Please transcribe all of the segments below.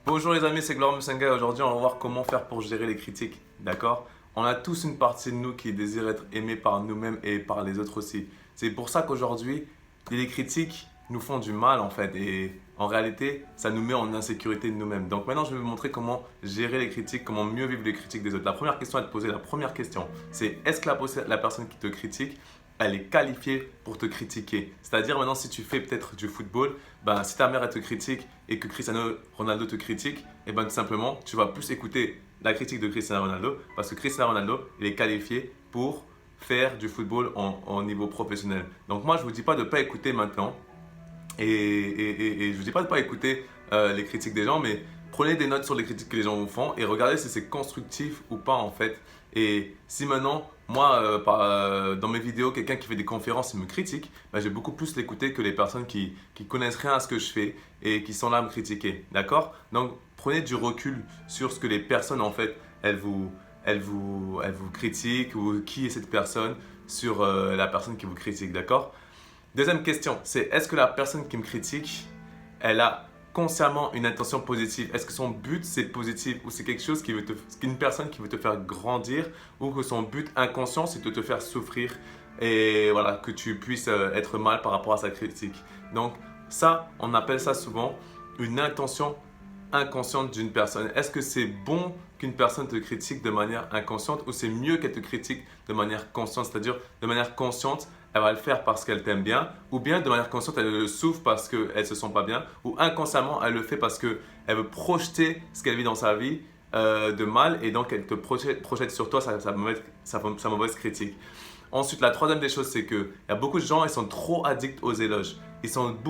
Bonjour les amis, c'est Gloire Musenga et aujourd'hui on va voir comment faire pour gérer les critiques, d'accord? On a tous une partie de nous qui désire être aimée par nous-mêmes et par les autres aussi. C'est pour ça qu'aujourd'hui, les critiques nous font du mal en fait et en réalité, ça nous met en insécurité de nous-mêmes. Donc maintenant, je vais vous montrer comment gérer les critiques, comment mieux vivre les critiques des autres. La première question à te poser, la première question, c'est est-ce que la personne qui te critique, elle est qualifiée pour te critiquer? C'est-à-dire maintenant, si tu fais peut-être du football, ben, si ta mère elle te critique et que Cristiano Ronaldo te critique, et ben tout simplement, tu vas plus écouter la critique de Cristiano Ronaldo parce que Cristiano Ronaldo, il est qualifié pour faire du football en niveau professionnel. Donc moi, je ne vous dis pas de ne pas écouter maintenant et je ne vous dis pas de ne pas écouter les critiques des gens, mais prenez des notes sur les critiques que les gens vous font et regardez si c'est constructif ou pas en fait. Et si maintenant, moi, dans mes vidéos, quelqu'un qui fait des conférences me critique, ben, je vais beaucoup plus l'écouter que les personnes qui connaissent rien à ce que je fais et qui sont là à me critiquer. D'accord? Donc, prenez du recul sur ce que les personnes, en fait, elles vous critiquent ou qui est cette personne sur la personne qui vous critique. D'accord? Deuxième question, c'est est-ce que la personne qui me critique, elle a consciemment une intention positive? Est-ce que son but c'est positif ou c'est quelque chose une personne qui veut te faire grandir ou que son but inconscient c'est de te faire souffrir et voilà, que tu puisses être mal par rapport à sa critique. Donc ça, on appelle ça souvent une intention inconsciente d'une personne. Est-ce que c'est bon qu'une personne te critique de manière inconsciente ou c'est mieux qu'elle te critique de manière consciente? C'est-à-dire de manière consciente, elle va le faire parce qu'elle t'aime bien, ou bien de manière consciente, elle le souffre parce qu'elle ne se sent pas bien, ou inconsciemment, elle le fait parce qu'elle veut projeter ce qu'elle vit dans sa vie de mal, et donc elle te projette sur toi sa mauvaise critique. Ensuite, la troisième des choses, c'est qu'il y a beaucoup de gens, ils sont trop addicts aux éloges.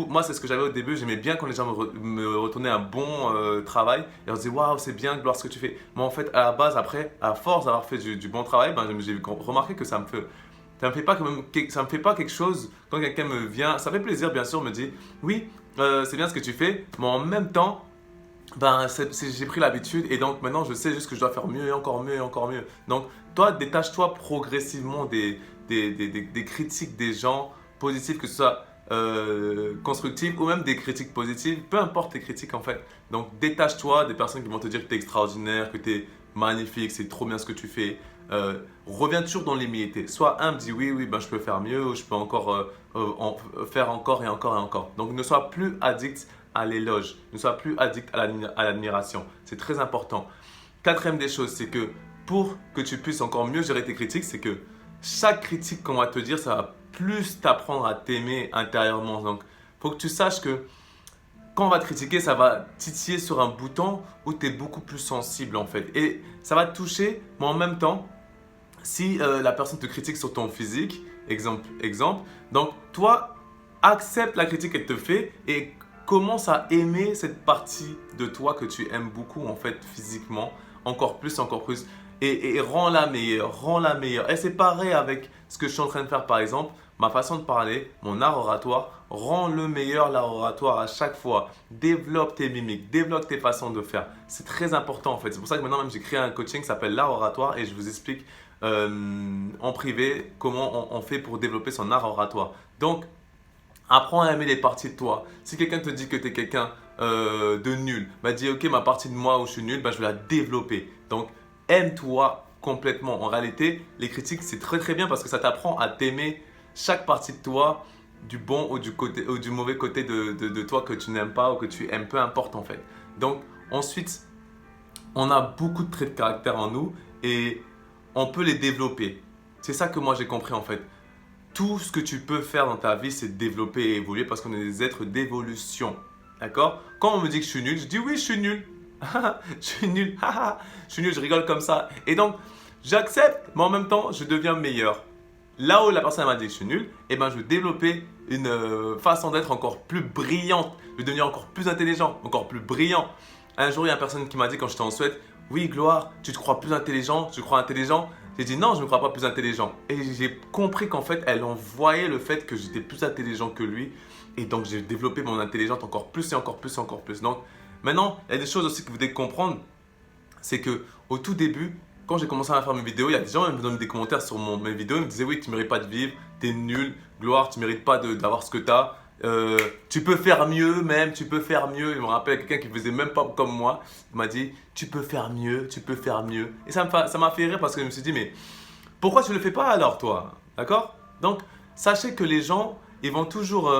Moi, c'est ce que j'avais au début, j'aimais bien quand les gens me retournaient un bon travail, et on se disait waouh, c'est bien, Gloire, ce que tu fais. Mais en fait, à la base, après, à force d'avoir fait du bon travail, ben, j'ai remarqué que ça me fait pas quelque chose quand quelqu'un me vient. Ça fait plaisir, bien sûr, me dit oui, c'est bien ce que tu fais, mais en même temps, ben, j'ai pris l'habitude et donc maintenant je sais juste que je dois faire mieux et encore mieux et encore mieux. Donc, toi, détache-toi progressivement des critiques des gens positives, que ce soit constructives ou même des critiques positives, peu importe les critiques en fait. Donc, détache-toi des personnes qui vont te dire que tu es extraordinaire, que tu es magnifique, c'est trop bien ce que tu fais. Reviens toujours dans l'humilité. Soit un me dit oui, oui, ben, je peux faire mieux, ou je peux encore faire encore et encore et encore. Donc ne sois plus addict à l'éloge, ne sois plus addict à l'admiration. C'est très important. Quatrième des choses, c'est que pour que tu puisses encore mieux gérer tes critiques, c'est que chaque critique qu'on va te dire, ça va plus t'apprendre à t'aimer intérieurement. Donc, il faut que tu saches que quand on va te critiquer, ça va titiller sur un bouton où tu es beaucoup plus sensible en fait. Et ça va te toucher, mais en même temps, si la personne te critique sur ton physique, exemple, donc toi, accepte la critique qu'elle te fait et commence à aimer cette partie de toi que tu aimes beaucoup en fait physiquement, encore plus, encore plus. Et rends-la meilleure, rends-la meilleure. Et c'est pareil avec ce que je suis en train de faire par exemple, ma façon de parler, mon art oratoire, rends le meilleur l'art oratoire à chaque fois. Développe tes mimiques, développe tes façons de faire. C'est très important en fait. C'est pour ça que maintenant même j'ai créé un coaching qui s'appelle l'art oratoire et je vous explique en privé comment on fait pour développer son art oratoire. Donc, apprends à aimer les parties de toi. Si quelqu'un te dit que tu es quelqu'un de nul, bah dis ok, ma partie de moi où je suis nul, bah, je vais la développer. Donc, aime-toi complètement. En réalité, les critiques, c'est très très bien parce que ça t'apprend à t'aimer chaque partie de toi, du bon ou du mauvais côté de toi que tu n'aimes pas ou que tu aimes, peu importe en fait. Donc, ensuite, on a beaucoup de traits de caractère en nous et on peut les développer. C'est ça que moi j'ai compris en fait. Tout ce que tu peux faire dans ta vie, c'est développer et évoluer parce qu'on est des êtres d'évolution. D'accord? Quand on me dit que je suis nul, je dis oui, je suis nul. Je suis nul. Je suis nul, je rigole comme ça. Et donc, j'accepte, mais en même temps, je deviens meilleur. Là où la personne m'a dit que je suis nul, eh ben, je vais développer une façon d'être encore plus brillante. Je vais devenir encore plus intelligent, encore plus brillant. Un jour, il y a une personne qui m'a dit quand j'étais en Suède, oui, Gloire, tu te crois plus intelligent, tu te crois intelligent? J'ai dit non, je ne me crois pas plus intelligent. Et j'ai compris qu'en fait, elle en voyait le fait que j'étais plus intelligent que lui. Et donc, j'ai développé mon intelligence encore plus et encore plus et encore plus. Donc, maintenant, il y a des choses aussi que vous devez comprendre. C'est que au tout début, quand j'ai commencé à faire mes vidéos, il y a des gens qui me donnent des commentaires sur mes vidéos. Ils me disaient oui, tu ne mérites pas de vivre, tu es nul, Gloire, tu ne mérites pas d'avoir ce que tu as. Tu peux faire mieux même, tu peux faire mieux. Je me rappelle quelqu'un qui faisait même pas comme moi. Il m'a dit, tu peux faire mieux, tu peux faire mieux. Et ça m'a fait rire parce que je me suis dit, mais pourquoi tu le fais pas alors toi? D'accord? Donc, sachez que les gens, ils vont toujours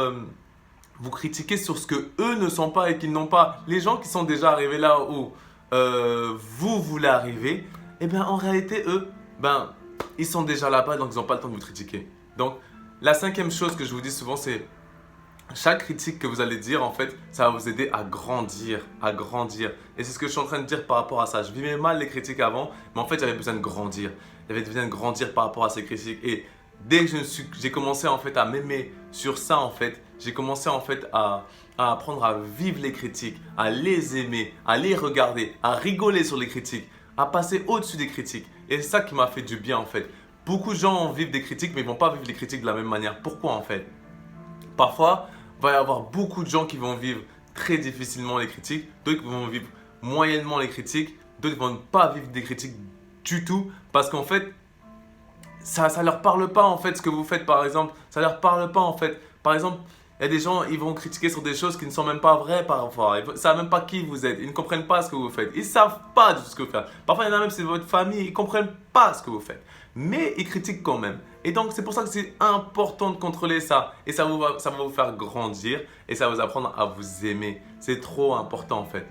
vous critiquer sur ce que eux ne sont pas et qu'ils n'ont pas. Les gens qui sont déjà arrivés là où vous voulez arriver, eh bien en réalité, eux, ben, ils sont déjà là-bas, donc ils n'ont pas le temps de vous critiquer. Donc, la cinquième chose que je vous dis souvent, c'est chaque critique que vous allez dire, en fait, ça va vous aider à grandir, à grandir. Et c'est ce que je suis en train de dire par rapport à ça. Je vivais mal les critiques avant, mais en fait, j'avais besoin de grandir. J'avais besoin de grandir par rapport à ces critiques. Et dès que j'ai commencé en fait à m'aimer sur ça, en fait, j'ai commencé en fait à apprendre à vivre les critiques, à les aimer, à les regarder, à rigoler sur les critiques, à passer au-dessus des critiques. Et c'est ça qui m'a fait du bien, en fait. Beaucoup de gens vivent des critiques, mais ils ne vont pas vivre les critiques de la même manière. Pourquoi, en fait? Parfois, il va y avoir beaucoup de gens qui vont vivre très difficilement les critiques, d'autres qui vont vivre moyennement les critiques, d'autres qui ne vont pas vivre des critiques du tout parce qu'en fait, ça ne leur parle pas en fait ce que vous faites par exemple. Ça ne leur parle pas en fait. Par exemple, il y a des gens, ils vont critiquer sur des choses qui ne sont même pas vraies parfois. Ils ne savent même pas qui vous êtes. Ils ne comprennent pas ce que vous faites. Ils ne savent pas du tout ce que vous faites. Parfois, il y en a même, c'est votre famille. Ils ne comprennent pas ce que vous faites. Mais ils critiquent quand même. Et donc, c'est pour ça que c'est important de contrôler ça. Et ça va vous faire grandir. Et ça va vous apprendre à vous aimer. C'est trop important en fait.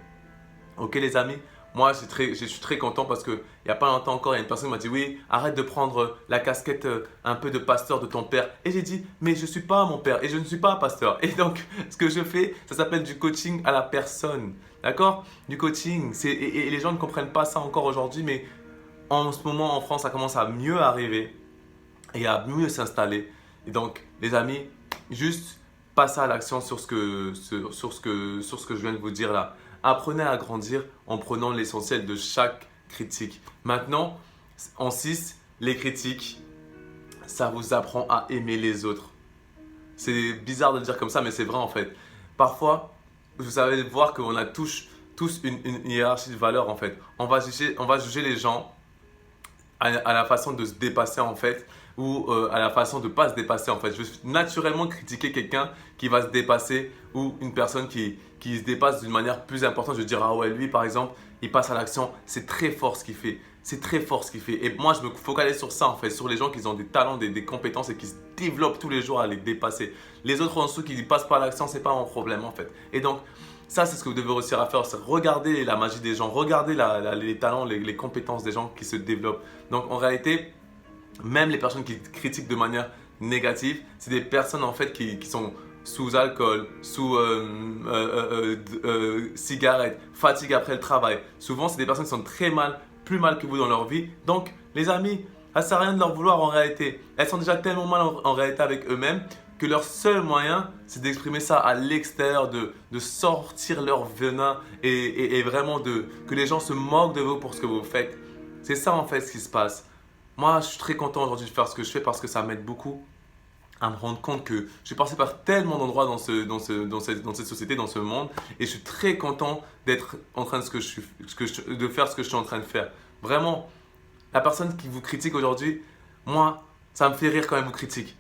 Ok les amis? Moi, je suis très content parce qu'il n'y a pas longtemps encore, il y a une personne qui m'a dit oui, arrête de prendre la casquette un peu de pasteur de ton père. Et j'ai dit, mais je ne suis pas mon père et je ne suis pas pasteur. Et donc, ce que je fais, ça s'appelle du coaching à la personne. D'accord? Du coaching. Et les gens ne comprennent pas ça encore aujourd'hui, mais en ce moment, en France, ça commence à mieux arriver et à mieux s'installer. Et donc, les amis, juste passez à l'action sur ce que je viens de vous dire là. Apprenez à grandir en prenant l'essentiel de chaque critique. Maintenant, en 6, les critiques, ça vous apprend à aimer les autres. C'est bizarre de le dire comme ça, mais c'est vrai en fait. Parfois, vous savez voir qu'on a tous une hiérarchie de valeurs en fait. On va juger les gens à la façon de se dépasser en fait ou à la façon de ne pas se dépasser en fait. Je vais naturellement critiquer quelqu'un qui va se dépasser ou une personne qui se dépasse d'une manière plus importante. Je vais dire ah ouais lui par exemple il passe à l'action, c'est très fort ce qu'il fait. C'est très fort ce qu'il fait. Et moi je me focalise sur ça en fait, sur les gens qui ont des talents, des compétences et qui se développent tous les jours à les dépasser. Les autres en dessous qui ne passent pas à l'action, c'est pas mon problème en fait. Et donc ça, c'est ce que vous devez réussir à faire, c'est regarder la magie des gens, regarder les talents, les compétences des gens qui se développent. Donc, en réalité, même les personnes qui critiquent de manière négative, c'est des personnes en fait qui sont sous alcool, sous cigarettes, fatigue après le travail. Souvent, c'est des personnes qui sont très mal, plus mal que vous dans leur vie. Donc, les amis, ça ne sert à rien de leur vouloir en réalité. Elles sont déjà tellement mal en réalité avec eux-mêmes que leur seul moyen, c'est d'exprimer ça à l'extérieur, de sortir leur venin et vraiment que les gens se moquent de vous pour ce que vous faites. C'est ça en fait ce qui se passe. Moi, je suis très content aujourd'hui de faire ce que je fais parce que ça m'aide beaucoup à me rendre compte que je suis passé par tellement d'endroits dans cette société, dans ce monde et je suis très content d'être en train de faire ce que je suis en train de faire. Vraiment, la personne qui vous critique aujourd'hui, moi, ça me fait rire quand elle vous critique.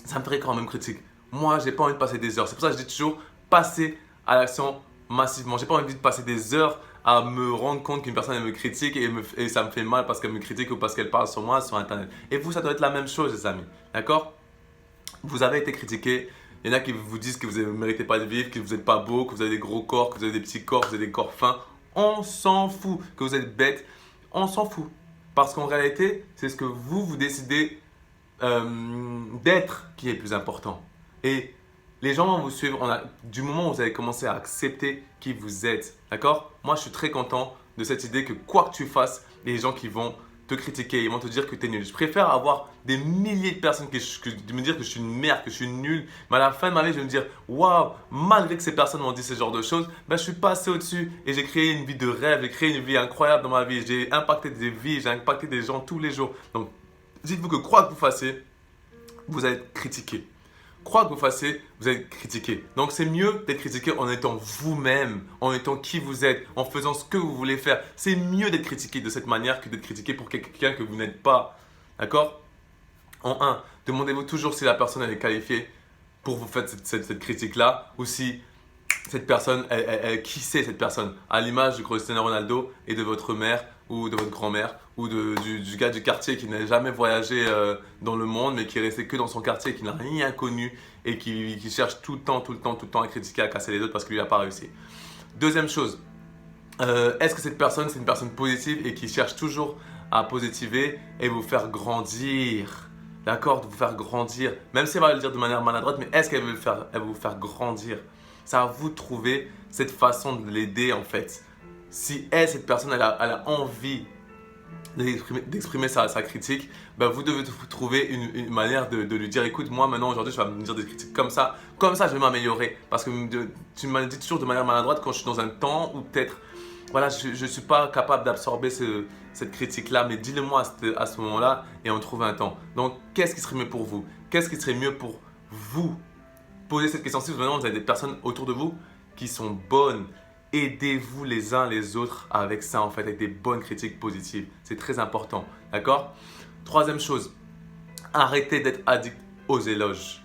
Ça me ferait quand même critique. Moi, j'ai pas envie de passer des heures. C'est pour ça que je dis toujours passer à l'action massivement. J'ai pas envie de passer des heures à me rendre compte qu'une personne elle me critique et ça me fait mal parce qu'elle me critique ou parce qu'elle parle sur moi sur internet. Et vous, ça doit être la même chose, les amis. D'accord? Vous avez été critiqué. Il y en a qui vous disent que vous ne méritez pas de vivre, que vous n'êtes pas beau, que vous avez des gros corps, que vous avez des petits corps, que vous avez des corps fins. On s'en fout. Que vous êtes bête. On s'en fout. Parce qu'en réalité, c'est ce que vous décidez d'être qui est plus important. Et les gens vont vous suivre du moment où vous avez commencé à accepter qui vous êtes. D'accord? Moi, je suis très content de cette idée que quoi que tu fasses, les gens qui vont te critiquer, ils vont te dire que tu es nul. Je préfère avoir des milliers de personnes qui me dire que je suis une merde, que je suis nul. Mais à la fin de ma vie, je vais me dire waouh, malgré que ces personnes m'ont dit ce genre de choses, ben, je suis passé au-dessus et j'ai créé une vie de rêve, j'ai créé une vie incroyable dans ma vie. J'ai impacté des vies, j'ai impacté des gens tous les jours. Donc, dites-vous que quoi que vous fassiez, vous allez être critiqué. Quoi que vous fassiez, vous êtes critiqué. Donc, c'est mieux d'être critiqué en étant vous-même, en étant qui vous êtes, en faisant ce que vous voulez faire. C'est mieux d'être critiqué de cette manière que d'être critiqué pour quelqu'un que vous n'êtes pas. D'accord? En un, demandez-vous toujours si la personne elle est qualifiée pour vous faire cette critique-là, ou si cette personne, qui c'est cette personne? À l'image du Cristiano Ronaldo et de votre mère ou de votre grand-mère ou du gars du quartier qui n'a jamais voyagé dans le monde mais qui est resté que dans son quartier, qui n'a rien connu et qui cherche tout le temps à critiquer, à casser les autres parce qu'il n'a pas réussi. Deuxième chose, est-ce que cette personne, c'est une personne positive et qui cherche toujours à positiver et vous faire grandir? D'accord? De vous faire grandir. Même si elle va le dire de manière maladroite, mais est-ce qu'elle veut elle veut vous faire grandir? C'est à vous de trouver cette façon de l'aider en fait. Si cette personne, elle a envie d'exprimer sa critique, ben vous devez trouver une manière de lui dire écoute, moi maintenant aujourd'hui, je vais me dire des critiques comme ça je vais m'améliorer. Parce que tu m'as dit toujours de manière maladroite quand je suis dans un temps où peut-être voilà, je ne suis pas capable d'absorber cette critique-là, mais dis-le-moi à ce moment-là et on trouve un temps. Donc, qu'est-ce qui serait mieux pour vous? Qu'est-ce qui serait mieux pour vous? Posez cette question. Si vous avez des personnes autour de vous qui sont bonnes, aidez-vous les uns les autres avec ça, en fait, avec des bonnes critiques positives. C'est très important, d'accord? Troisième chose, arrêtez d'être addict aux éloges,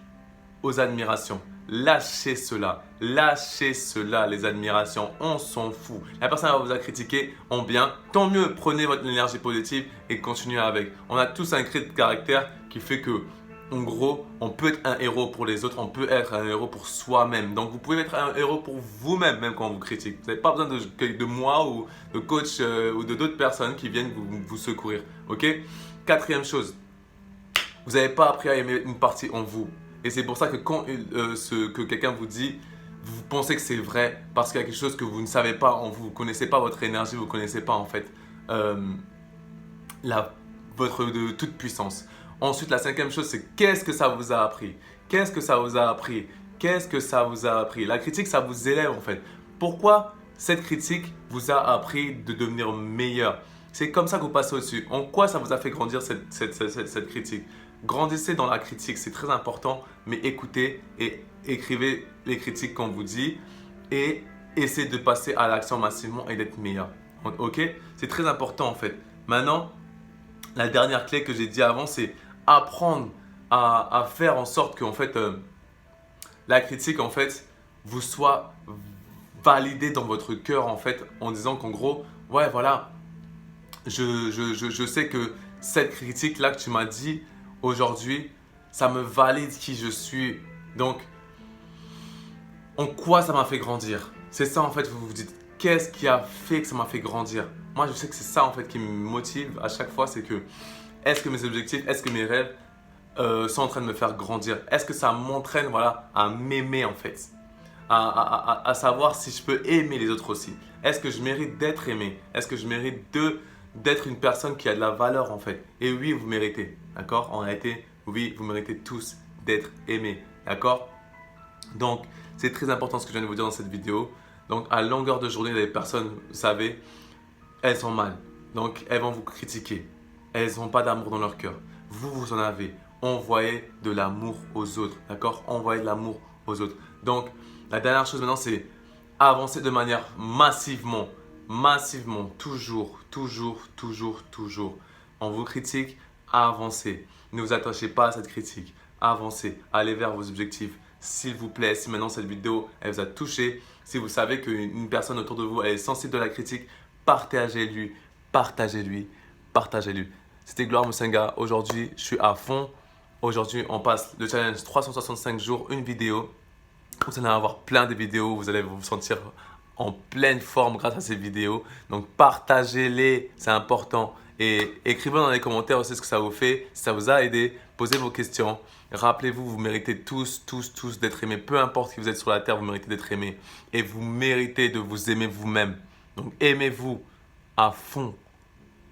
aux admirations. Lâchez cela, les admirations, on s'en fout. La personne va vous a critiqué en bien, tant mieux, prenez votre énergie positive et continuez avec. On a tous un trait de caractère qui fait que, en gros, on peut être un héros pour les autres, on peut être un héros pour soi-même. Donc, vous pouvez être un héros pour vous-même, même quand on vous critique. Vous n'avez pas besoin de moi ou de coach ou de d'autres personnes qui viennent vous secourir. Ok? Quatrième chose, vous n'avez pas appris à aimer une partie en vous. Et c'est pour ça que quand que quelqu'un vous dit, vous pensez que c'est vrai parce qu'il y a quelque chose que vous ne savez pas en vous. Vous ne connaissez pas votre énergie, vous ne connaissez pas en fait votre toute puissance. Ensuite, la cinquième chose, c'est qu'est-ce que ça vous a appris? Qu'est-ce que ça vous a appris? Qu'est-ce que ça vous a appris? La critique, ça vous élève en fait. Pourquoi cette critique vous a appris de devenir meilleur? C'est comme ça que vous passez au-dessus. En quoi ça vous a fait grandir cette critique? Grandissez dans la critique, c'est très important, mais écoutez et écrivez les critiques qu'on vous dit et essayez de passer à l'action massivement et d'être meilleur. Ok? C'est très important en fait. Maintenant, la dernière clé que j'ai dit avant, c'est apprendre à faire en sorte que en fait, la critique en fait, vous soit validée dans votre cœur en fait, en disant qu'en gros, ouais voilà, je sais que cette critique-là que tu m'as dit aujourd'hui, ça me valide qui je suis. Donc, en quoi ça m'a fait grandir? C'est ça en fait, vous vous dites, qu'est-ce qui a fait que ça m'a fait grandir? Moi, je sais que c'est ça en fait qui me motive à chaque fois, c'est que est-ce que mes objectifs, est-ce que mes rêves sont en train de me faire grandir? Est-ce que ça m'entraîne voilà, à m'aimer en fait? À savoir si je peux aimer les autres aussi. Est-ce que je mérite d'être aimé? Est-ce que je mérite d'être une personne qui a de la valeur en fait? Et oui, vous méritez, d'accord? En réalité, oui, vous méritez tous d'être aimés, d'accord? Donc, c'est très important ce que je viens de vous dire dans cette vidéo. Donc, à longueur de journée, les personnes, vous savez, elles sont mal. Donc, elles vont vous critiquer. Elles n'ont pas d'amour dans leur cœur. Vous, vous en avez. Envoyez de l'amour aux autres, d'accord? Envoyez de l'amour aux autres. Donc, la dernière chose maintenant, c'est avancer de manière massivement, toujours. On vous critique, avancez. Ne vous attachez pas à cette critique. Avancez, allez vers vos objectifs. S'il vous plaît, si maintenant cette vidéo elle vous a touché, si vous savez qu'une personne autour de vous elle est sensible de la critique, partagez-lui. C'était Gloire Musenga. Aujourd'hui, je suis à fond. Aujourd'hui, on passe le challenge 365 jours, une vidéo. Vous allez avoir plein de vidéos, vous allez vous sentir en pleine forme grâce à ces vidéos. Donc partagez-les, c'est important. Et écrivez dans les commentaires aussi ce que ça vous fait, si ça vous a aidé. Posez vos questions. Rappelez-vous, vous méritez tous d'être aimés. Peu importe qui vous êtes sur la terre, vous méritez d'être aimés. Et vous méritez de vous aimer vous-même. Donc aimez-vous à fond.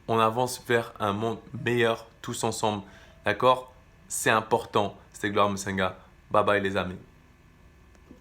On avance vers un monde meilleur tous ensemble. D'accord? C'est important. C'était Gloire Musenga. Bye bye les amis.